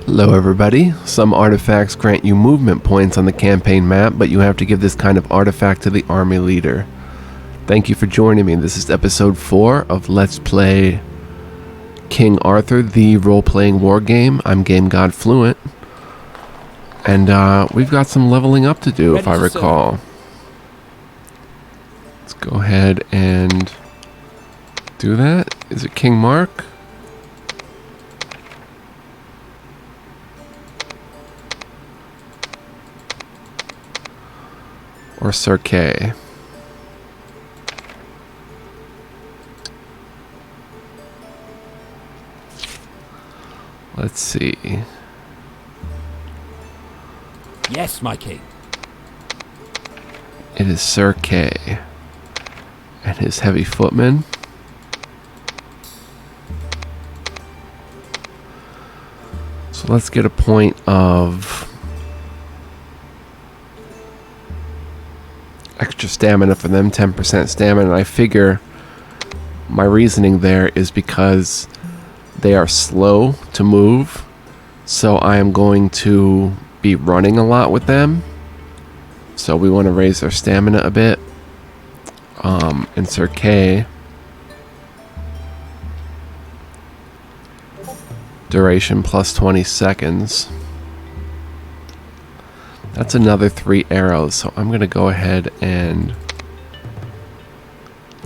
Hello everybody. Some artifacts grant you movement points on the campaign map, but you have to give this kind of artifact to the army leader. Thank you for joining me. This is episode 4 of Let's Play King Arthur, the role-playing war game. I'm Game God Fluent. And we've got some leveling up to do, if I recall. Let's go ahead and do that. Is it King Mark? Or Sir Kay? Let's see. Yes, my king. It is Sir Kay and his heavy footmen. So let's get a point of extra stamina for them, 10% stamina. And I figure my reasoning there is because they are slow to move, so I am going to be running a lot with them. So we want to raise their stamina a bit. And Sir Kay, duration plus 20 seconds. That's another 3 arrows, so I'm going to go ahead and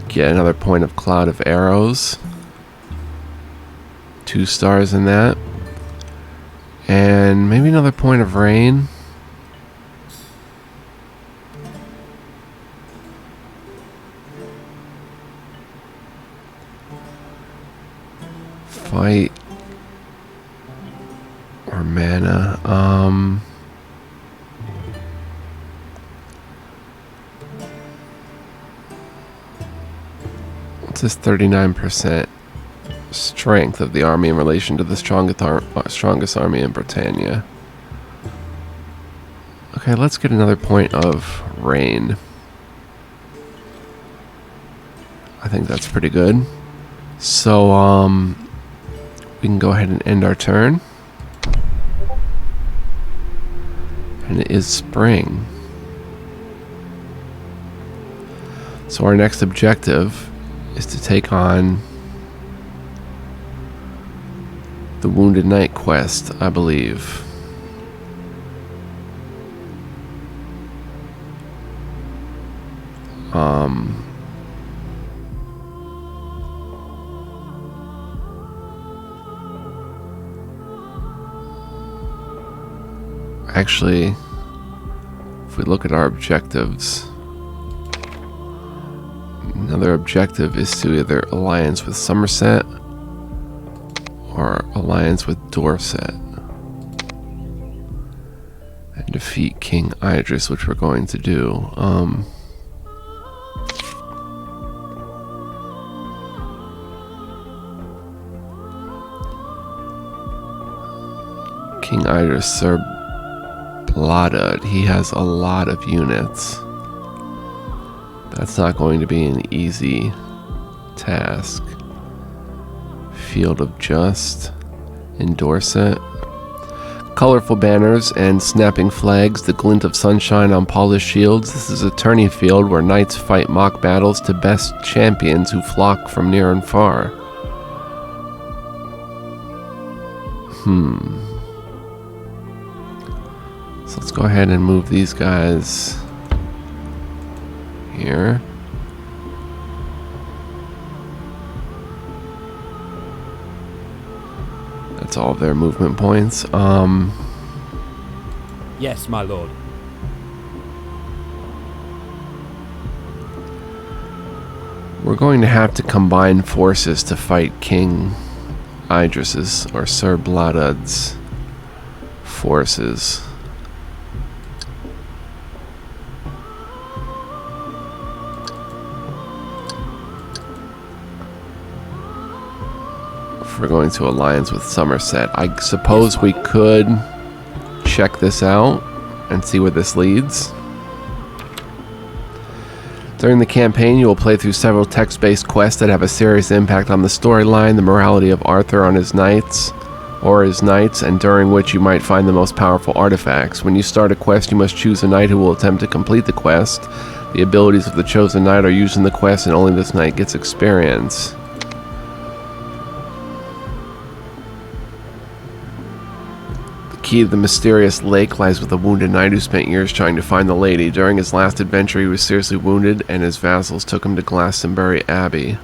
get another point of Cloud of Arrows. 2 stars in that. And maybe another point of Rain. Fight. Or mana. What's this 39% strength of the army in relation to the strongest army in Britannia? Okay, let's get another point of Rain. I think that's pretty good. So, we can go ahead and end our turn. And it is spring. So our next objective is to take on the Wounded Knight quest, I believe. Actually, if we look at our objectives, another objective is to either alliance with Somerset or alliance with Dorset and defeat King Idris, which we're going to do. King Idris, Sir Bladud, he has a lot of units. That's not going to be an easy task. Field of Just in Dorset. Colorful banners and snapping flags, the glint of sunshine on polished shields. This is a tourney field where knights fight mock battles to best champions who flock from near and far. So let's go ahead and move these guys here. That's all of their movement points. Yes, my lord. We're going to have to combine forces to fight King Idris's or Sir Bladud's forces. We're going to alliance with Somerset. I suppose we could check this out and see where this leads. During the campaign, you will play through several text-based quests that have a serious impact on the storyline, the morality of Arthur on his knights, or his knights, and during which you might find the most powerful artifacts. When you start a quest, you must choose a knight who will attempt to complete the quest. The abilities of the chosen knight are used in the quest, and only this knight gets experience. The key to the mysterious lake lies with a wounded knight who spent years trying to find the lady. During his last adventure, he was seriously wounded, and his vassals took him to Glastonbury Abbey.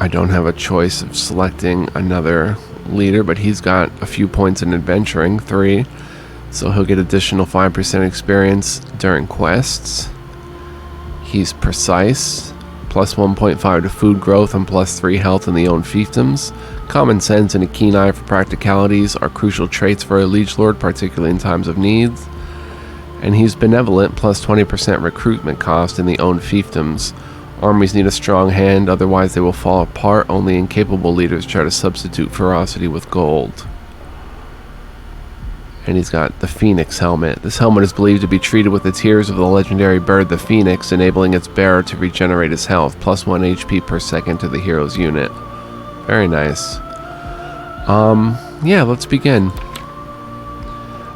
I don't have a choice of selecting another leader, but he's got a few points in adventuring, 3, so he'll get additional 5% experience during quests. He's precise, plus 1.5 to food growth and plus 3 health in the own fiefdoms. Common sense and a keen eye for practicalities are crucial traits for a liege lord, particularly in times of need. And he's benevolent, plus 20% recruitment cost in the own fiefdoms. Armies need a strong hand, otherwise they will fall apart. Only incapable leaders try to substitute ferocity with gold. And he's got the Phoenix helmet. This helmet is believed to be treated with the tears of the legendary bird the Phoenix, enabling its bearer to regenerate his health, plus 1 HP per second to the hero's unit. Very nice. Yeah, let's begin.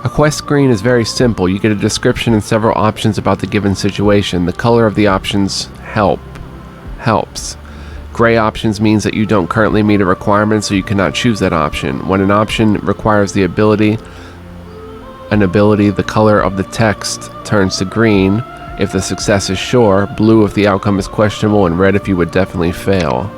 A quest screen is very simple. You get a description and several options about the given situation. The color of the options helps. Gray options means that you don't currently meet a requirement, so you cannot choose that option. When an option requires an ability, the color of the text turns to green if the success is sure, blue if the outcome is questionable, and red if you would definitely fail.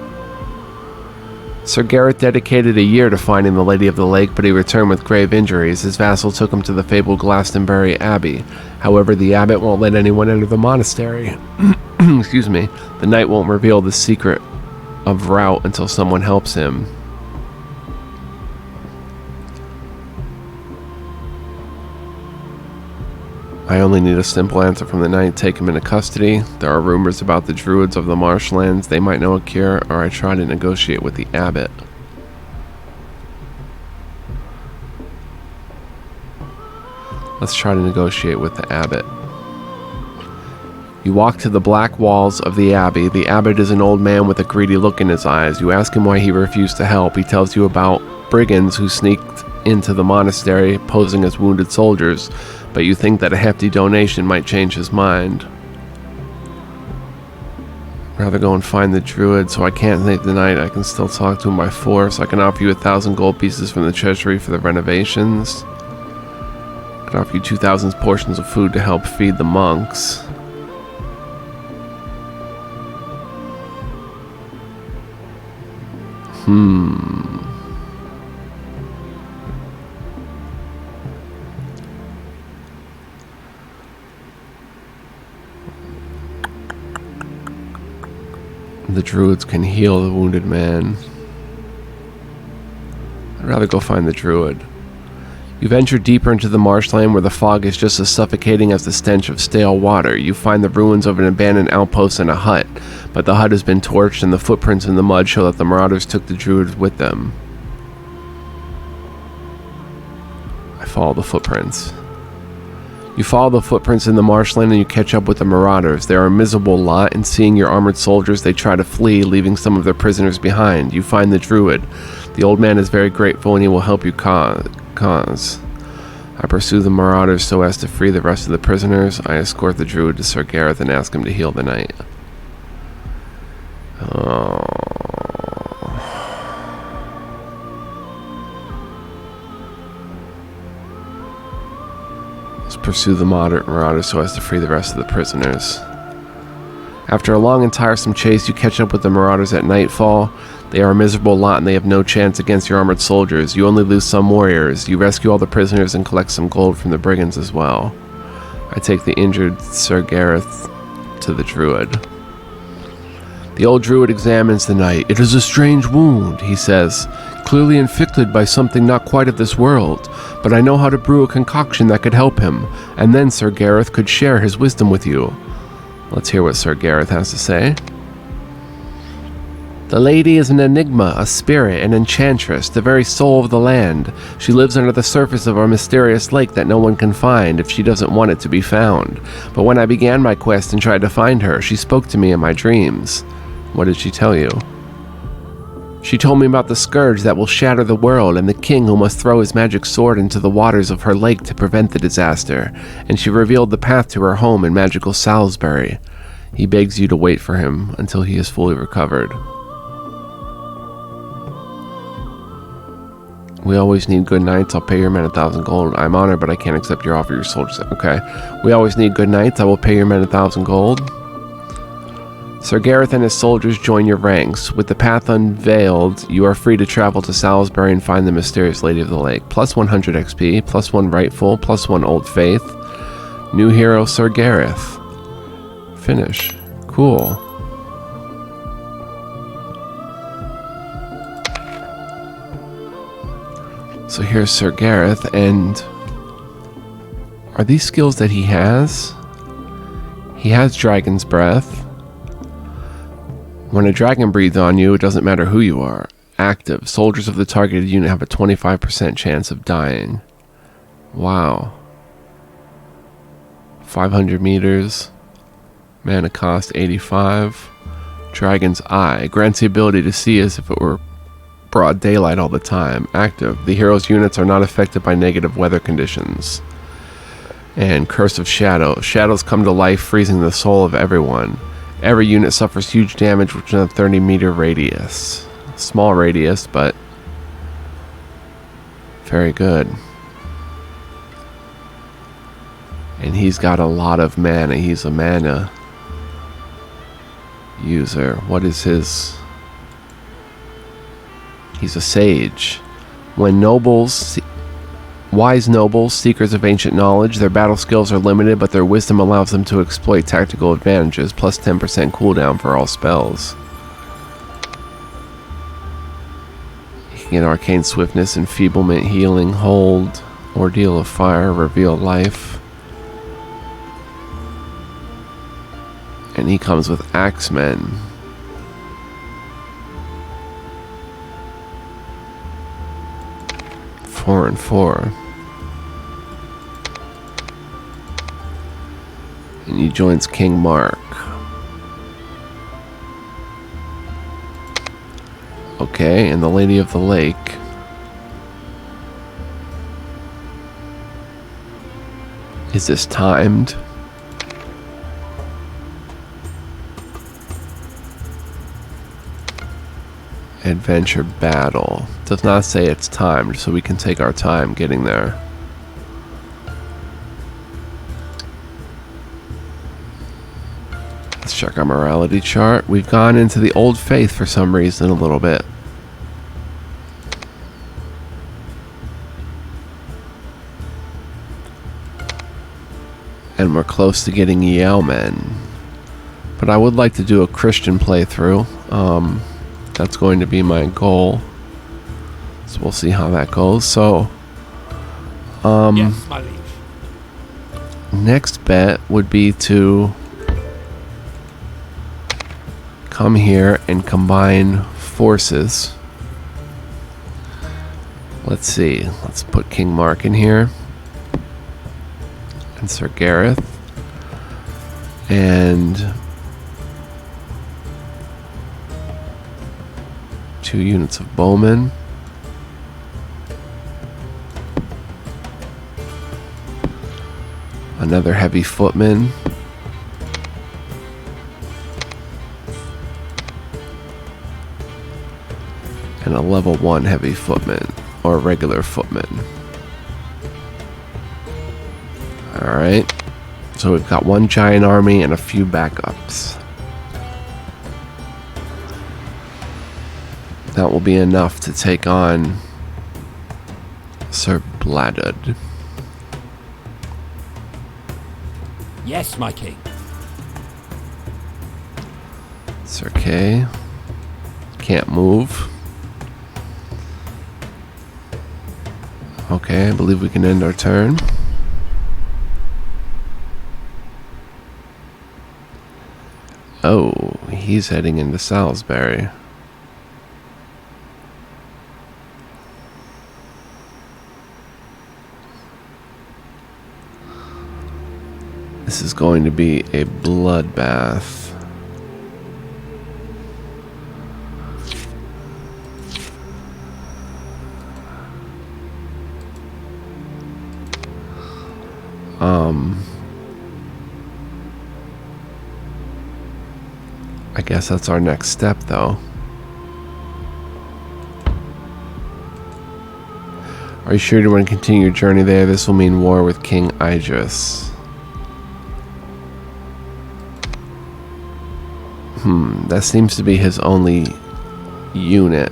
Sir Gareth dedicated a year to finding the Lady of the Lake, but he returned with grave injuries. His vassal took him to the fabled Glastonbury Abbey. However, the abbot won't let anyone enter the monastery. Excuse me. The knight won't reveal the secret of route until someone helps him. I only need a simple answer from the knight. Take him into custody. There are rumors about the Druids of the marshlands. They might know a cure, or I try to negotiate with the Abbot. Let's try to negotiate with the Abbot. You walk to the black walls of the Abbey. The Abbot is an old man with a greedy look in his eyes. You ask him why he refused to help. He tells you about brigands who sneaked into the monastery posing as wounded soldiers, but you think that a hefty donation might change his mind. Rather go and find the Druid, so I can't thank the knight. I can still talk to him by force. I can offer you 1,000 gold pieces from the treasury for the renovations. I can offer you 2,000 portions of food to help feed the monks. The Druids can heal the wounded man. I'd rather go find the Druid. You venture deeper into the marshland where the fog is just as suffocating as the stench of stale water. You find the ruins of an abandoned outpost and a hut, but the hut has been torched and the footprints in the mud show that the marauders took the Druids with them. I follow the footprints. You follow the footprints in the marshland and you catch up with the marauders. They are a miserable lot, and seeing your armored soldiers, they try to flee, leaving some of their prisoners behind. You find the Druid. The old man is very grateful and he will help you cause. I pursue the marauders so as to free the rest of the prisoners. I escort the Druid to Sir Gareth and ask him to heal the knight. Pursue the marauders so as to free the rest of the prisoners. After a long and tiresome chase, you catch up with the marauders at nightfall. They are a miserable lot and they have no chance against your armored soldiers. You only lose some warriors. You rescue all the prisoners and collect some gold from the brigands as well. I take the injured Sir Gareth to the Druid. The old Druid examines the knight. "It is a strange wound," he says, "clearly inflicted by something not quite of this world, but I know how to brew a concoction that could help him, and then Sir Gareth could share his wisdom with you." Let's hear what Sir Gareth has to say. The lady is an enigma, a spirit, an enchantress, the very soul of the land. She lives under the surface of our mysterious lake that no one can find if she doesn't want it to be found. But when I began my quest and tried to find her, she spoke to me in my dreams. What did she tell you? She told me about the scourge that will shatter the world and the king who must throw his magic sword into the waters of her lake to prevent the disaster, and she revealed the path to her home in magical Salisbury. He begs you to wait for him until he is fully recovered. We always need good nights. I'll pay your men 1,000 gold. I'm honored, but I can't accept your offer. Your soldiers. Okay. We always need good nights. I will pay your men 1,000 gold. Sir Gareth and his soldiers join your ranks. With the path unveiled, you are free to travel to Salisbury and find the mysterious Lady of the Lake. Plus 100 XP, plus 1 Rightful, plus 1 Old Faith. New hero, Sir Gareth. Finish. Cool. So here's Sir Gareth, and are these skills that he has? He has Dragon's Breath. When a dragon breathes on you, it doesn't matter who you are. Active. Soldiers of the targeted unit have a 25% chance of dying. Wow. 500 meters. Mana cost 85. Dragon's Eye. Grants the ability to see as if it were broad daylight all the time. Active. The hero's units are not affected by negative weather conditions. And Curse of Shadow. Shadows come to life, freezing the soul of everyone. Every unit suffers huge damage within a 30-meter radius. Small radius, but very good. And he's got a lot of mana. He's a mana user. What is his... He's a sage. When wise nobles, seekers of ancient knowledge, their battle skills are limited, but their wisdom allows them to exploit tactical advantages, plus 10% cooldown for all spells. He can get arcane swiftness, enfeeblement, healing, hold, ordeal of fire, reveal life. And he comes with Axemen. 4 and 4. And he joins King Mark. Okay, and the Lady of the Lake. Is this timed? Adventure battle. Does not say it's timed, so we can take our time getting there. Let's check our morality chart. We've gone into the Old Faith for some reason a little bit. And we're close to getting Yeomen. But I would like to do a Christian playthrough. That's going to be my goal. So we'll see how that goes. So, yes, my liege. Next bet would be to come here and combine forces. Let's see. Let's put King Mark in here. And Sir Gareth. And 2 units of bowmen. Another heavy footman. And a level 1 heavy footman, or regular footman. Alright. So we've got 1 giant army and a few backups. That will be enough to take on Sir Bladud. Yes, my king. Sir Kay. Can't move. Okay, I believe we can end our turn. Oh, he's heading into Salisbury. This is going to be a bloodbath. I guess that's our next step, though. Are you sure you want to continue your journey there? This will mean war with King Idris. That seems to be his only unit.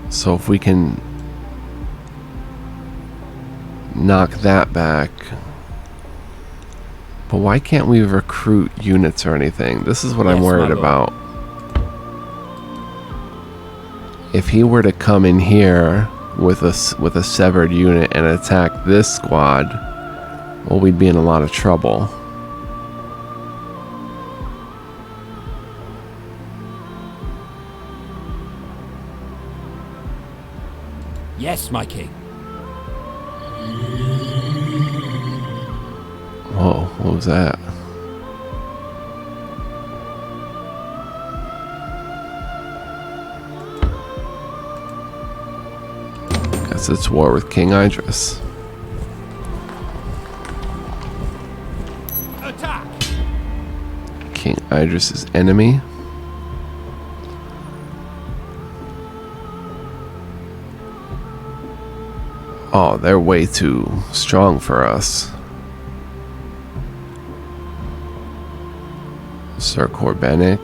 So if we can knock that back. But why can't we recruit units or anything? This is what I'm worried about. If he were to come in here with a severed unit and attack this squad, well, we'd be in a lot of trouble. Yes, my king. Whoa, what was that? Guess it's war with King Idris. Attack! King Idris' enemy. Oh, they're way too strong for us. Sir Corbenic,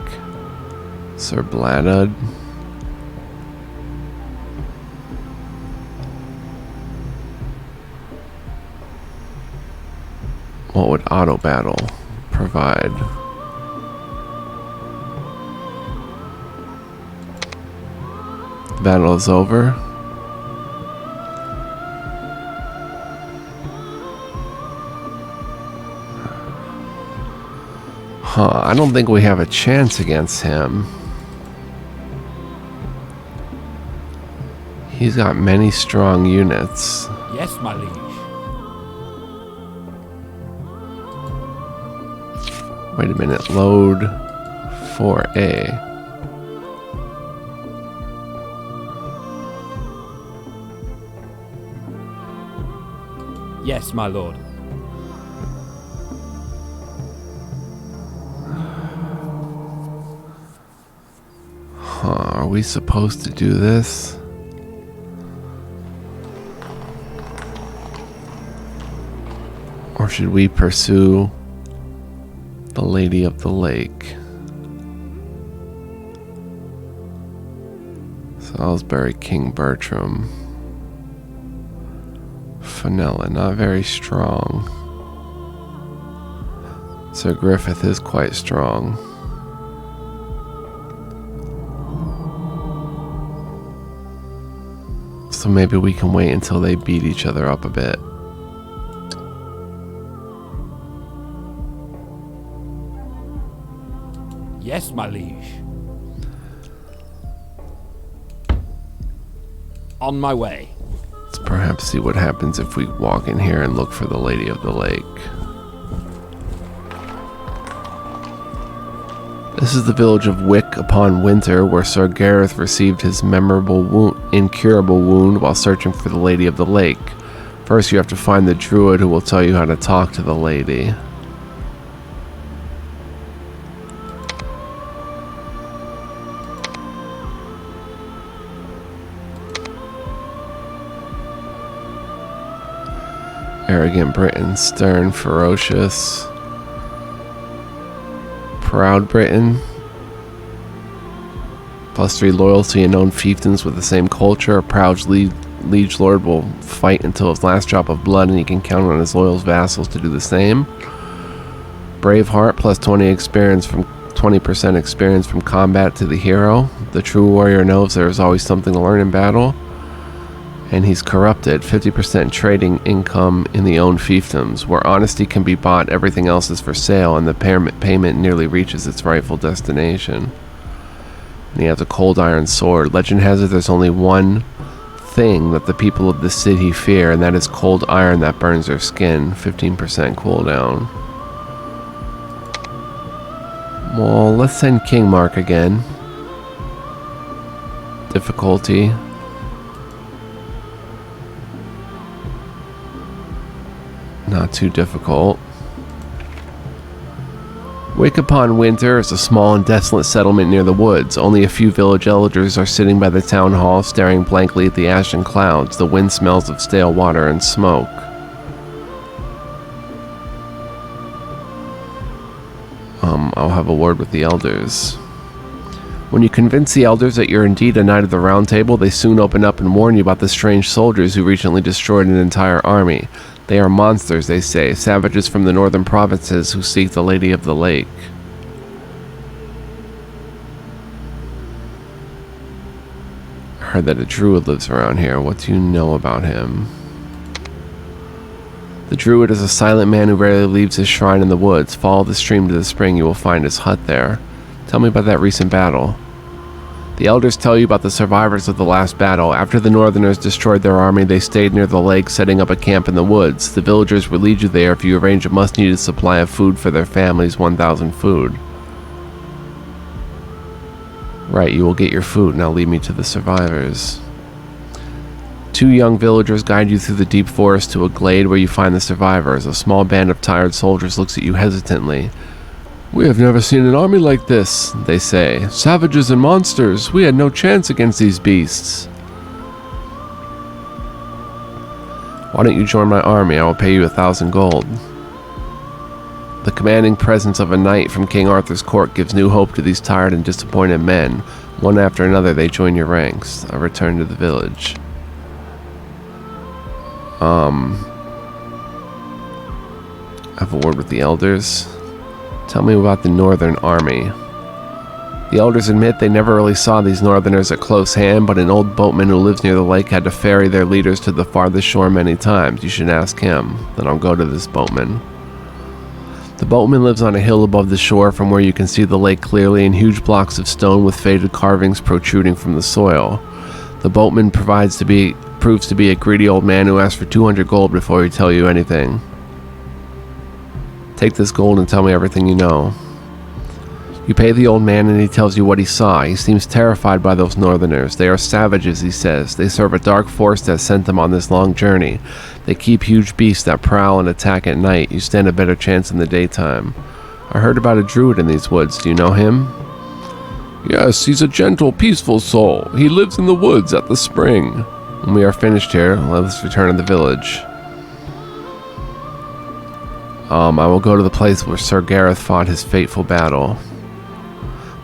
Sir Bladud. What would auto battle provide? The battle is over. I don't think we have a chance against him. He's got many strong units. Yes, my liege. Wait a minute, load 4A. Yes, my lord. Are we supposed to do this? Or should we pursue the Lady of the Lake? Salisbury, King Bertram. Fenella, not very strong. Sir Griffith is quite strong. So maybe we can wait until they beat each other up a bit. Yes, my liege. On my way. Let's perhaps see what happens if we walk in here and look for the Lady of the Lake. This is the village of Wick upon Winter, where Sir Gareth received his memorable incurable wound while searching for the Lady of the Lake. First, you have to find the Druid who will tell you how to talk to the lady. Arrogant Britain, stern, ferocious. Proud Britain. +3 loyalty and known fiefdoms with the same culture. A proud liege lord will fight until his last drop of blood, and he can count on his loyal vassals to do the same. Braveheart, +20 experience from 20% experience from combat to the hero. The true warrior knows there is always something to learn in battle. And he's corrupted. 50% trading income in the own fiefdoms. Where honesty can be bought, everything else is for sale, and the payment nearly reaches its rightful destination. And he has a cold iron sword. Legend has it there's only one thing that the people of the city fear, and that is cold iron that burns their skin. 15% cooldown. Well, let's send King Mark again. Difficulty. Not too difficult. Wake Upon Winter is a small and desolate settlement near the woods. Only a few village elders are sitting by the town hall, staring blankly at the ashen clouds. The wind smells of stale water and smoke. I'll have a word with the elders. When you convince the elders that you're indeed a Knight of the Round Table, they soon open up and warn you about the strange soldiers who recently destroyed an entire army. They are monsters, they say, savages from the northern provinces who seek the Lady of the Lake. I heard that a Druid lives around here. What do you know about him? The Druid is a silent man who rarely leaves his shrine in the woods. Follow the stream to the spring, you will find his hut there. Tell me about that recent battle. The elders tell you about the survivors of the last battle. After the northerners destroyed their army, they stayed near the lake, setting up a camp in the woods. The villagers will lead you there if you arrange a much-needed supply of food for their families, 1,000 food. Right, you will get your food. Now lead me to the survivors. 2 young villagers guide you through the deep forest to a glade where you find the survivors. A small band of tired soldiers looks at you hesitantly. "We have never seen an army like this," they say. "Savages and monsters. We had no chance against these beasts." "Why don't you join my army? I will pay you 1,000 gold. The commanding presence of a knight from King Arthur's court gives new hope to these tired and disappointed men. One after another, they join your ranks. I return to the village. I have a word with the elders. Tell me about the northern army. The elders admit they never really saw these northerners at close hand, but an old boatman who lives near the lake had to ferry their leaders to the farthest shore many times. You should ask him. Then I'll go to this boatman. The boatman lives on a hill above the shore from where you can see the lake clearly, and huge blocks of stone with faded carvings protruding from the soil. The boatman proves to be a greedy old man who asks for 200 gold before he tells you anything. Take this gold and tell me everything you know. You pay the old man and he tells you what he saw. He seems terrified by those northerners. They are savages, he says. They serve a dark force that sent them on this long journey. They keep huge beasts that prowl and attack at night. You stand a better chance in the daytime. I heard about a druid in these woods. Do you know him? Yes, he's a gentle, peaceful soul. He lives in the woods at the spring. When we are finished here, let us return to the village. I will go to the place where Sir Gareth fought his fateful battle.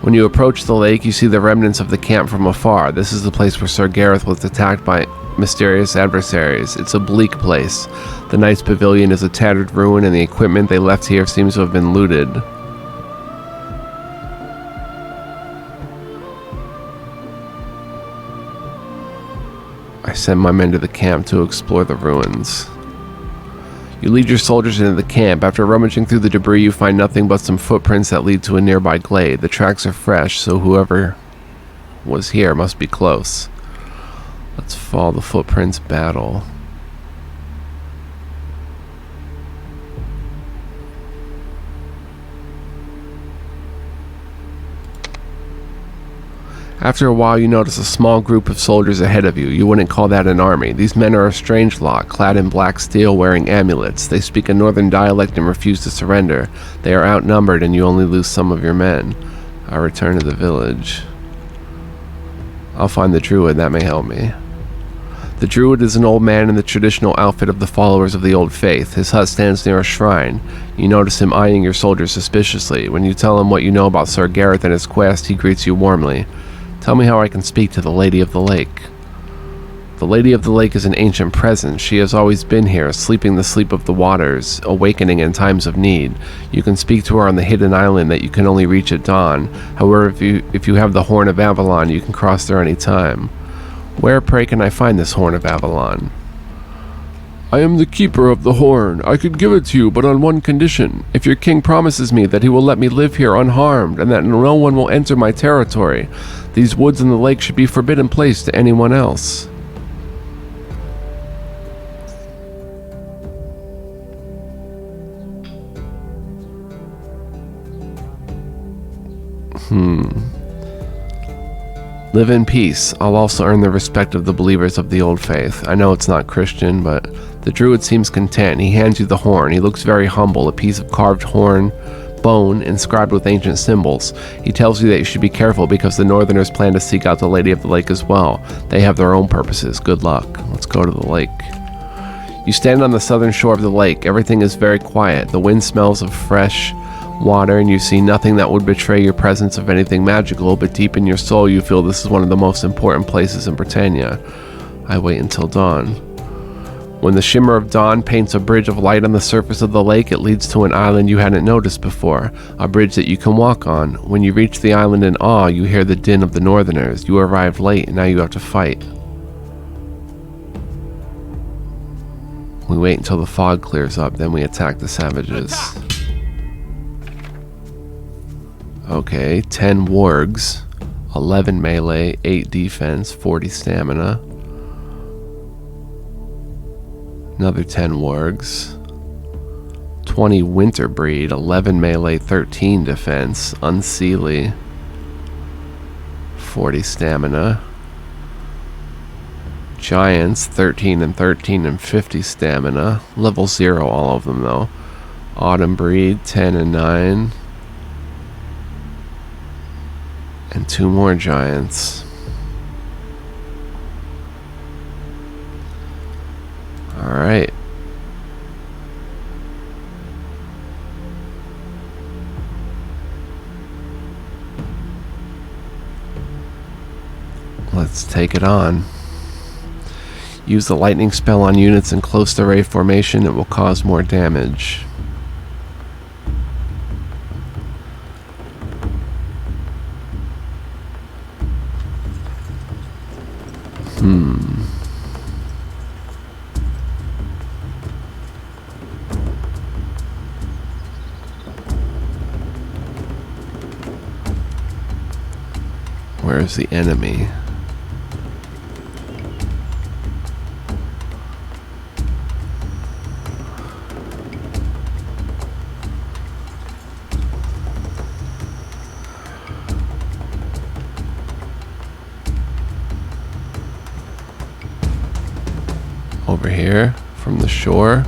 When you approach the lake, you see the remnants of the camp from afar. This is the place where Sir Gareth was attacked by mysterious adversaries. It's a bleak place. The knight's pavilion is a tattered ruin, and the equipment they left here seems to have been looted. I send my men to the camp to explore the ruins. You lead your soldiers into the camp. After rummaging through the debris, you find nothing but some footprints that lead to a nearby glade. The tracks are fresh, so whoever was here must be close. Let's follow the footprints. Battle. After a while, you notice a small group of soldiers ahead of you. You wouldn't call that an army. These men are a strange lot, clad in black steel, wearing amulets. They speak a northern dialect and refuse to surrender. They are outnumbered, and you only lose some of your men. I return to the village. I'll find the Druid. That may help me. The Druid is an old man in the traditional outfit of the followers of the old faith. His hut stands near a shrine. You notice him eyeing your soldiers suspiciously. When you tell him what you know about Sir Gareth and his quest, he greets you warmly. Tell me how I can speak to the Lady of the Lake. The Lady of the Lake is an ancient presence. She has always been here, sleeping the sleep of the waters, awakening in times of need. You can speak to her on the hidden island that you can only reach at dawn. However, if you have the Horn of Avalon, you can cross there any time. Where, pray, can I find this Horn of Avalon? I am the keeper of the horn. I could give it to you, but on one condition. If your king promises me that he will let me live here unharmed, and that no one will enter my territory, these woods and the lake should be forbidden place to anyone else. Live in peace. I'll also earn the respect of the believers of the old faith. I know it's not Christian, but the druid seems content. He hands you the horn. He looks very humble, a piece of carved horn, bone, inscribed with ancient symbols. He tells you that you should be careful because the northerners plan to seek out the Lady of the Lake as well. They have their own purposes. Good luck. Let's go to the lake. You stand on the southern shore of the lake. Everything is very quiet. The wind smells of fresh water, and you see nothing that would betray your presence of anything magical, but deep in your soul you feel this is one of the most important places in Britannia. I wait until dawn. When the shimmer of dawn paints a bridge of light on the surface of the lake, it leads to an island you hadn't noticed before, a bridge that you can walk on. When you reach the island in awe, you hear the din of the northerners. You arrived late, and now you have to fight. We wait until the fog clears up, then we attack the savages. Okay, 10 wargs, 11 melee, 8 defense, 40 stamina. Another 10 wargs. 20 winter breed, 11 melee, 13 defense, unseelie, 40 stamina. Giants, 13 and 13 and 50 stamina. Level 0 all of them though. Autumn breed, 10 and 9. And 2 more giants. Alright. Let's take it on. Use the lightning spell on units in close array formation. It will cause more damage. Where's the enemy? Over here from the shore.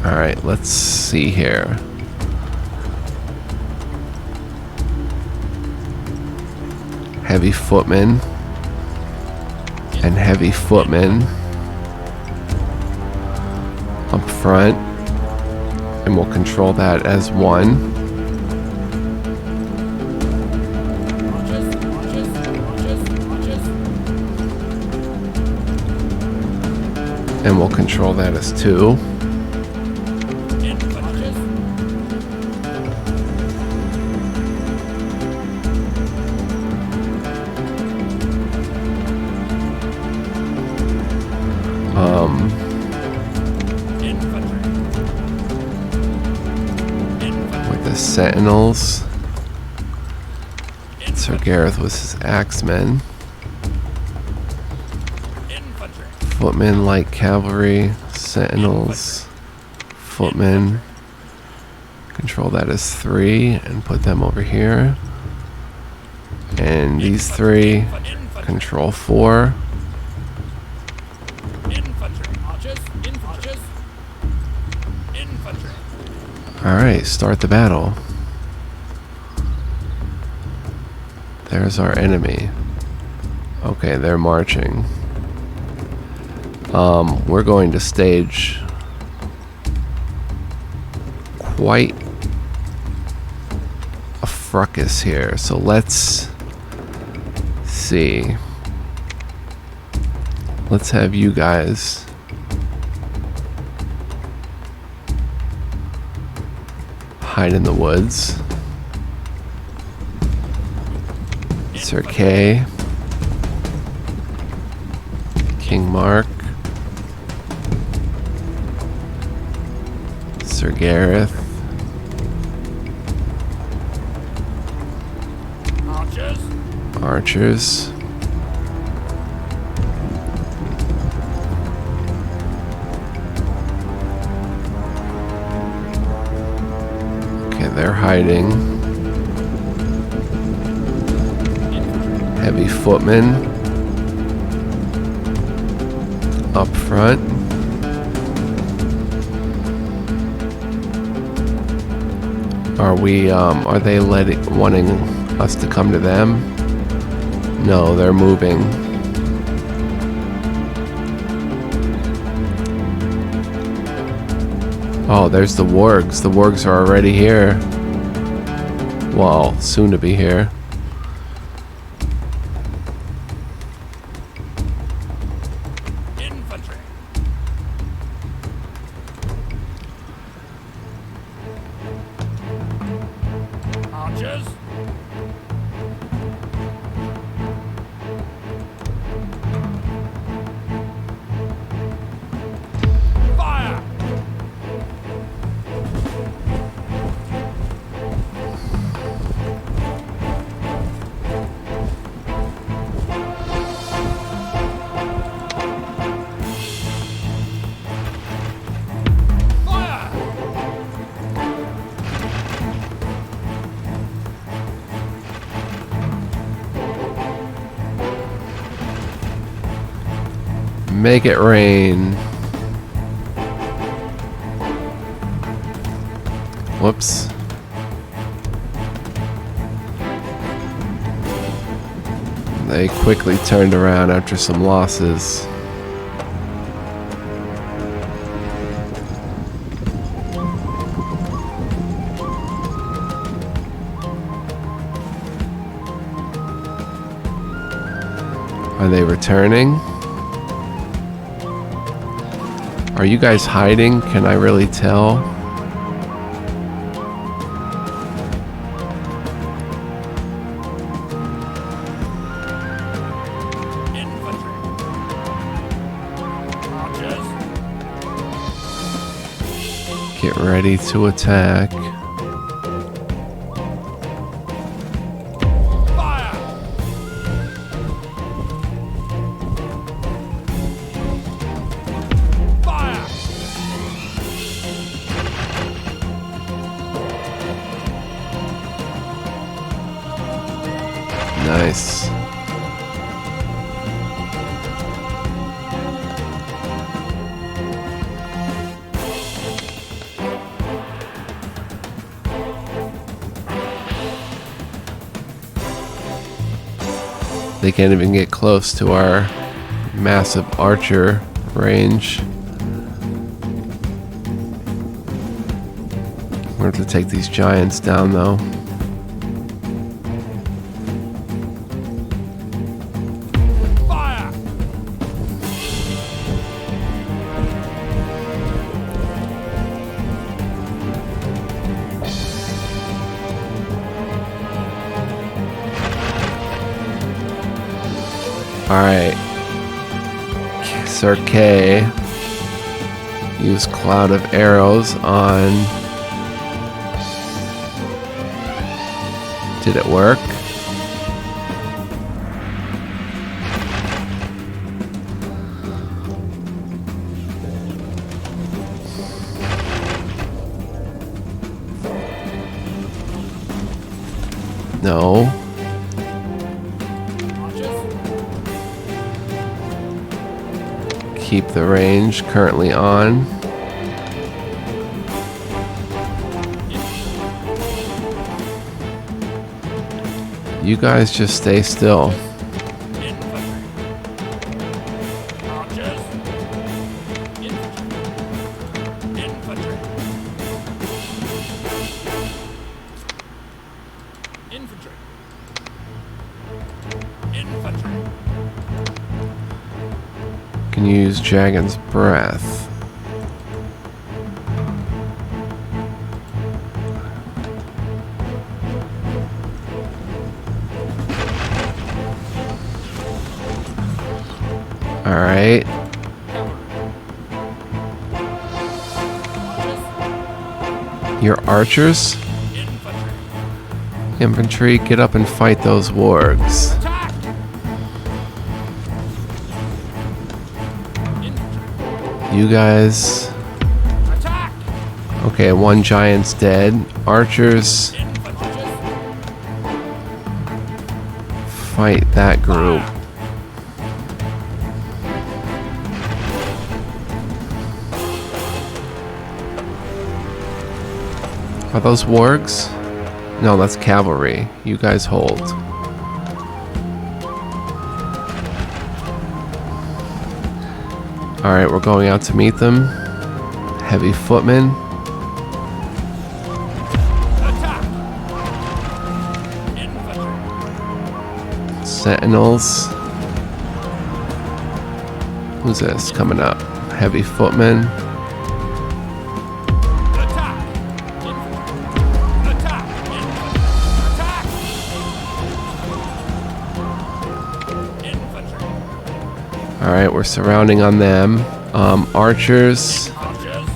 Alright, let's see here. Heavy footmen and heavy footmen up front, and we'll control that as one. And we'll control that as 2. With the sentinels, Sir Gareth was his axemen. Footmen, light cavalry, sentinels, footmen. Control that as 3 and put them over here. And these 3, control 4. Alright, start the battle. There's our enemy. Okay, they're marching. We're going to stage quite a fracas here. So let's see. Let's have you guys hide in the woods. Sir Kay, King Mark, Sir Gareth, archers, they're hiding. Heavy footmen up front. Are they wanting us to come to them? No, they're moving. Oh, there's the wargs. The wargs are already here. Well, soon to be here. Infantry. Archers. Fire. Make it rain. Whoops. They quickly turned around after some losses. Are they returning? Are you guys hiding? Can I really tell? Infantry. Archers. Get ready to attack. Fire. Fire. Nice. They can't even get close to our massive archer range. We're going to take these giants down though. Fire. Alright. Sir K. Use cloud of arrows on... Did it work? No. Keep the range currently on. You guys just stay still. Archers. Infantry. Infantry. Infantry. Can use Dragon's Breath. Alright. Your archers? Infantry, get up and fight those wargs. Attack! You guys Attack! Okay, one giant's dead. Archers fight that group. Are those wargs? No, that's cavalry. You guys hold. Alright, we're going out to meet them. Heavy footmen. Attack! Infantry! Sentinels. Who's this coming up? Heavy footmen. Attack! Infantry! Attack! Infantry! Attack! Infantry! Alright, we're surrounding on them. Archers. Archers!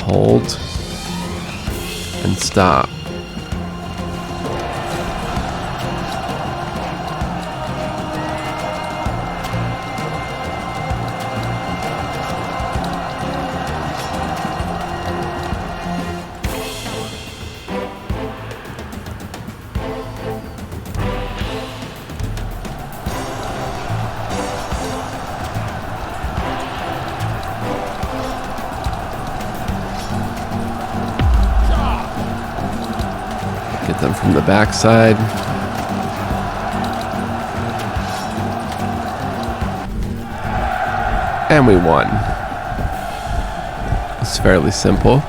Hold. And stop. Get them from the backside. And we won. It's fairly simple.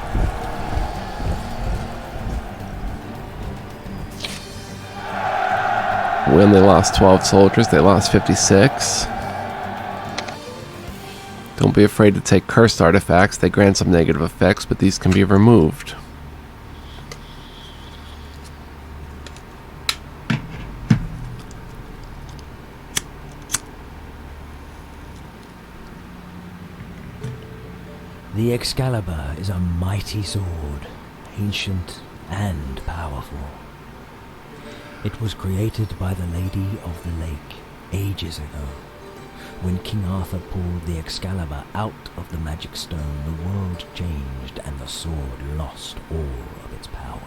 We only lost 12 soldiers. They lost 56. Don't be afraid to take cursed artifacts. They grant some negative effects, but these can be removed. The Excalibur is a mighty sword, ancient and powerful. It was created by the Lady of the Lake ages ago. When King Arthur pulled the Excalibur out of the magic stone, the world changed and the sword lost all of its powers.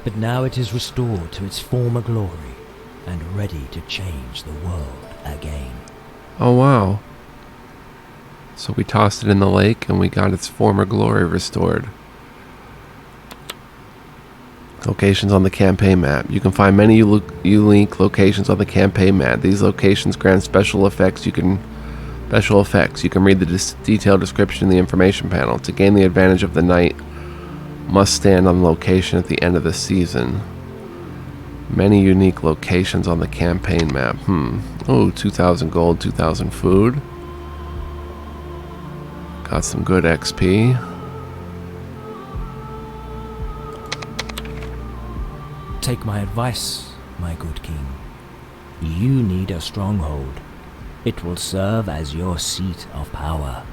But now it is restored to its former glory and ready to change the world again. Oh, wow. So we tossed it in the lake and we got its former glory restored. Locations on the campaign map. You can find many unique locations on the campaign map. These locations grant special effects. You can read the detailed description in the information panel. To gain the advantage of the night, must stand on location at the end of the season. Many unique locations on the campaign map. Oh, 2,000 gold, 2,000 food. Got some good XP. Take my advice, my good king. You need a stronghold. It will serve as your seat of power.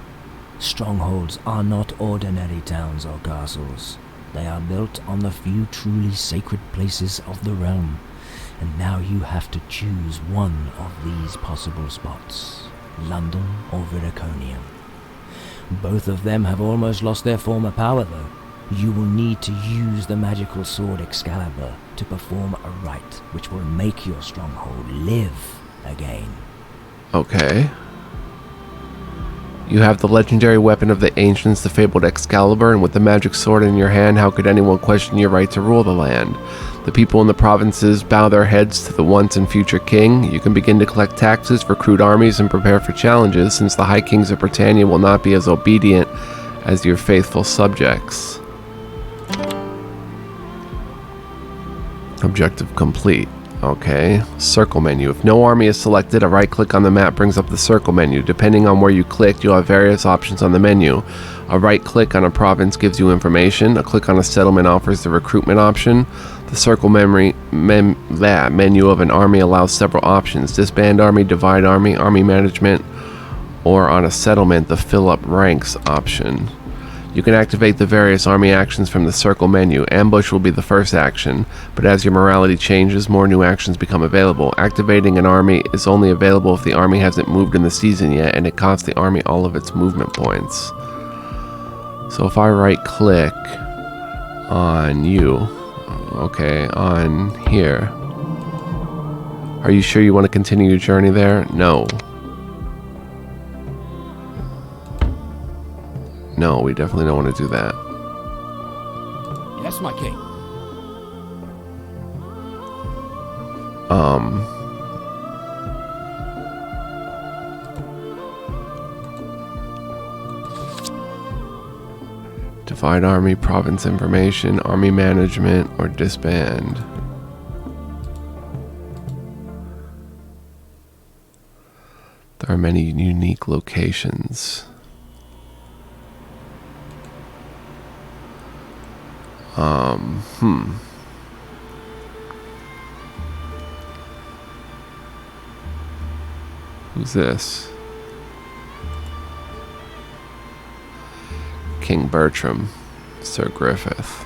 Strongholds are not ordinary towns or castles. They are built on the few truly sacred places of the realm. And now you have to choose one of these possible spots. London or Viraconium. Both of them have almost lost their former power, though. You will need to use the magical sword Excalibur to perform a rite which will make your stronghold live again. Okay. You have the legendary weapon of the ancients, the fabled Excalibur, and with the magic sword in your hand, how could anyone question your right to rule the land? The people in the provinces bow their heads to the once and future king. You can begin to collect taxes, recruit armies, and prepare for challenges, since the High Kings of Britannia will not be as obedient as your faithful subjects. Objective complete. Okay. Circle menu. If no army is selected, a right click on the map brings up the circle menu. Depending on where you clicked, you'll have various options on the menu. A right click on a province gives you information. A click on a settlement offers the recruitment option. The circle menu of an army allows several options. Disband army, divide army, army management, or on a settlement, the fill up ranks option. You can activate the various army actions from the circle menu. Ambush will be the first action, but as your morality changes, more new actions become available. Activating an army is only available if the army hasn't moved in the season yet, and it costs the army all of its movement points. So if I right-click on you, okay, on here, are you sure you want to continue your journey there? No. No, we definitely don't want to do that. Yes, my king. Divide army, province information, army management, or disband. There are many unique locations. Who's this? King Bertram, Sir Griffith.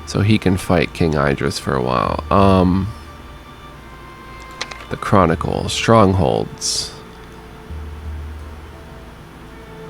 So he can fight King Idris for a while. The Chronicle, Strongholds.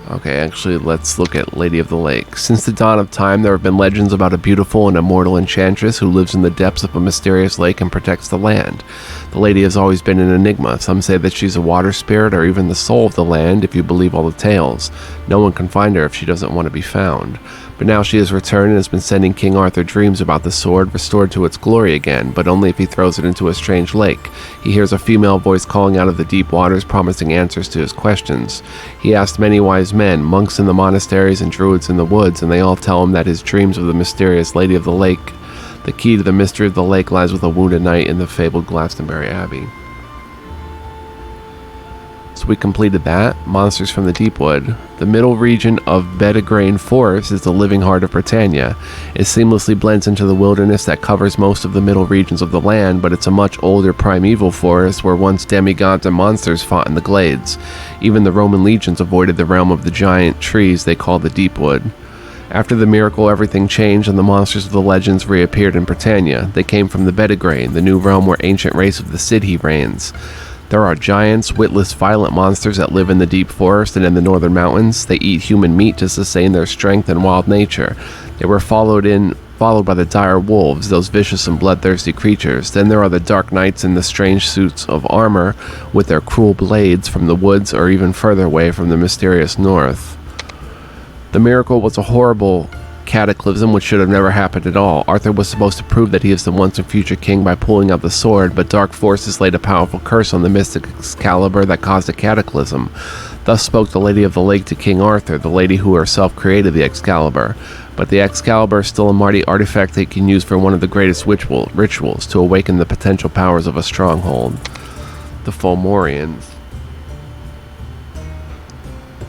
Okay, actually, let's look at Lady of the Lake. Since the dawn of time, there have been legends about a beautiful and immortal enchantress who lives in the depths of a mysterious lake and protects the land. The lady has always been an enigma. Some say that she's a water spirit or even the soul of the land, if you believe all the tales. No one can find her if she doesn't want to be found. But now she has returned and has been sending King Arthur dreams about the sword restored to its glory again, but only if he throws it into a strange lake. He hears a female voice calling out of the deep waters, promising answers to his questions. He asked many wise men, monks in the monasteries and druids in the woods, and they all tell him that his dreams of the mysterious Lady of the Lake, the key to the mystery of the lake, lies with a wounded knight in the fabled Glastonbury Abbey. So we completed that. Monsters from the Deepwood. The middle region of Bedegrain Forest is the living heart of Britannia. It seamlessly blends into the wilderness that covers most of the middle regions of the land, but it's a much older primeval forest where once demigods and monsters fought in the glades. Even the Roman legions avoided the realm of the giant trees they call the Deepwood. After the miracle, everything changed and the monsters of the legends reappeared in Britannia. They came from the Bedegrain, the new realm where ancient race of the Sidhi reigns. There are giants, witless, violent monsters that live in the deep forest and in the northern mountains. They eat human meat to sustain their strength and wild nature. They were followed by the dire wolves, those vicious and bloodthirsty creatures. Then there are the dark knights in the strange suits of armor with their cruel blades from the woods or even further away from the mysterious north. The miracle was a horrible cataclysm which should have never happened at all. Arthur was supposed to prove that he is the once and future king by pulling out the sword, but dark forces laid a powerful curse on the mystic Excalibur that caused a cataclysm. Thus spoke the Lady of the Lake to King Arthur, the lady who herself created the Excalibur. But the Excalibur is still a mighty artifact they can use for one of the greatest rituals to awaken the potential powers of a stronghold. The Fomorians.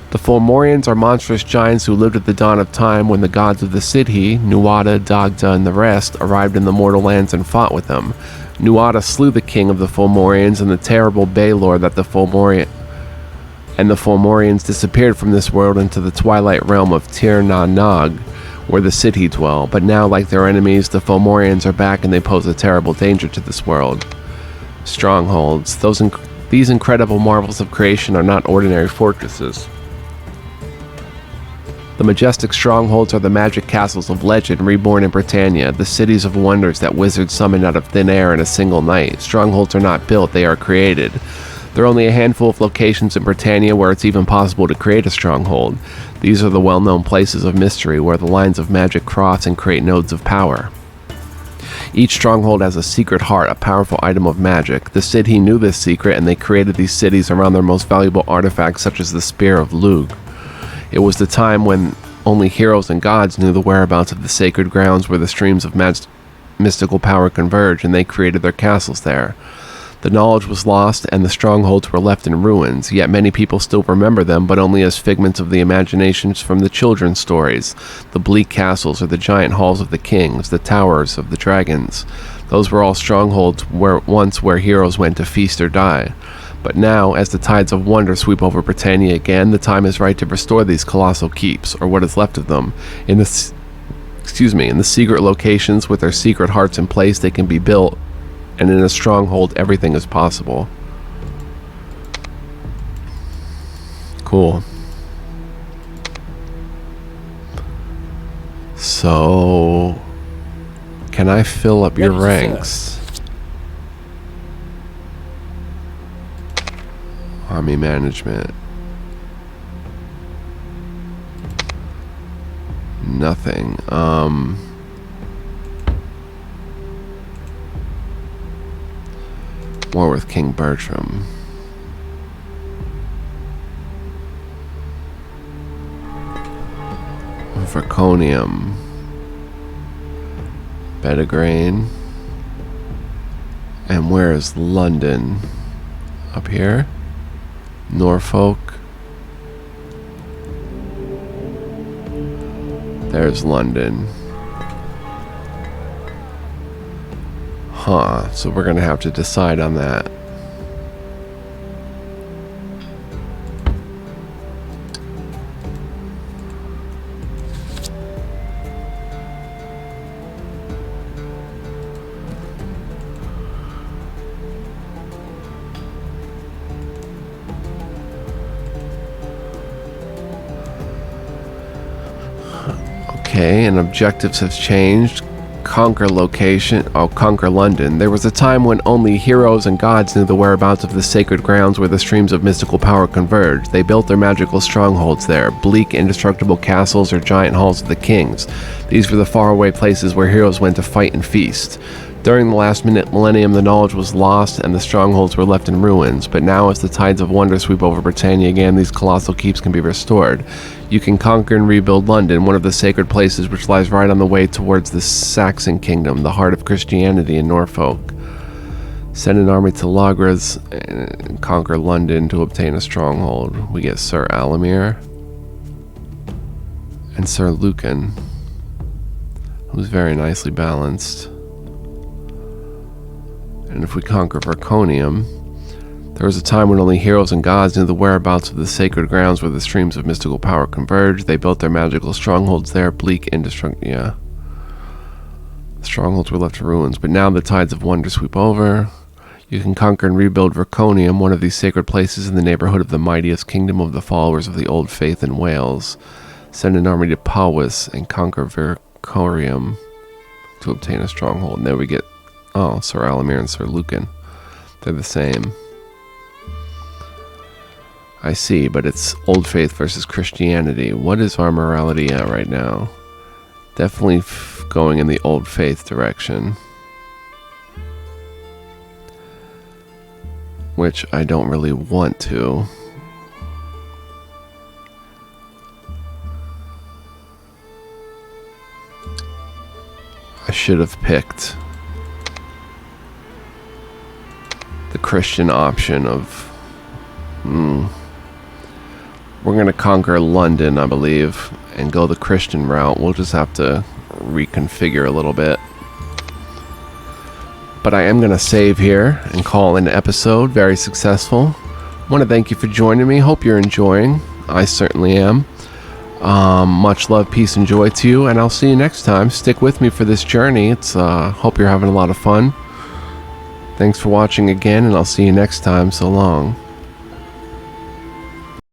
The Fomorians are monstrous giants who lived at the dawn of time when the gods of the Sidhi, Nuada, Dagda, and the rest, arrived in the mortal lands and fought with them. Nuada slew the king of the Fomorians and the terrible Baelor that the Fomorians disappeared from this world into the twilight realm of Tir Na Nog, where the Sidhi dwell. But now, like their enemies, the Fomorians are back and they pose a terrible danger to this world. Strongholds. These incredible marvels of creation are not ordinary fortresses. The majestic strongholds are the magic castles of legend reborn in Britannia, the cities of wonders that wizards summoned out of thin air in a single night. Strongholds are not built, they are created. There are only a handful of locations in Britannia where it's even possible to create a stronghold. These are the well-known places of mystery where the lines of magic cross and create nodes of power. Each stronghold has a secret heart, a powerful item of magic. The Sidhi knew this secret and they created these cities around their most valuable artifacts such as the Spear of Lugh. It was the time when only heroes and gods knew the whereabouts of the sacred grounds where the streams of mystical power converge, and they created their castles there. The knowledge was lost, and the strongholds were left in ruins, yet many people still remember them, but only as figments of the imaginations from the children's stories. The bleak castles or the giant halls of the kings, the towers of the dragons. Those were all strongholds where heroes went to feast or die. But now, as the tides of wonder sweep over Britannia again, the time is right to restore these colossal keeps, or what is left of them. In the secret locations with their secret hearts in place, they can be built, and in a stronghold, everything is possible. Cool. So, can I fill up your ranks? Army management. Nothing. War with King Bertram. Draconium. Bedagrain. And where is London? Up here? Norfolk. There's London. Huh, so we're gonna have to decide on that. Okay, and objectives have changed. Conquer location. Oh, conquer London. There was a time when only heroes and gods knew the whereabouts of the sacred grounds where the streams of mystical power converged. They built their magical strongholds there, bleak, indestructible castles or giant halls of the kings. These were the faraway places where heroes went to fight and feast. During the last millennium, the knowledge was lost and the strongholds were left in ruins, but now as the tides of wonder sweep over Britannia again, these colossal keeps can be restored. You can conquer and rebuild London, one of the sacred places which lies right on the way towards the Saxon kingdom, the heart of Christianity in Norfolk. Send an army to Logres and conquer London to obtain a stronghold. We get Sir Alamir and Sir Lucan, who's very nicely balanced. And if we conquer Draconium, there was a time when only heroes and gods knew the whereabouts of the sacred grounds where the streams of mystical power converged. They built their magical strongholds there, bleak, indestructible. Yeah. The strongholds were left to ruins, but now the tides of wonder sweep over. You can conquer and rebuild Draconium, one of these sacred places in the neighborhood of the mightiest kingdom of the followers of the old faith in Wales. Send an army to Powys and conquer Vercorium to obtain a stronghold. And there we get, oh, Sir Alamir and Sir Lucan. They're the same. I see, but it's Old Faith versus Christianity. What is our morality at right now? Definitely going in the Old Faith direction. Which I don't really want to. I should have picked the Christian option of... We're going to conquer London, I believe, and go the Christian route. We'll just have to reconfigure a little bit. But I am going to save here and call an episode. Very successful. I want to thank you for joining me. Hope you're enjoying. I certainly am. Much love, peace, and joy to you, and I'll see you next time. Stick with me for this journey. Hope you're having a lot of fun. Thanks for watching again, and I'll see you next time. So long.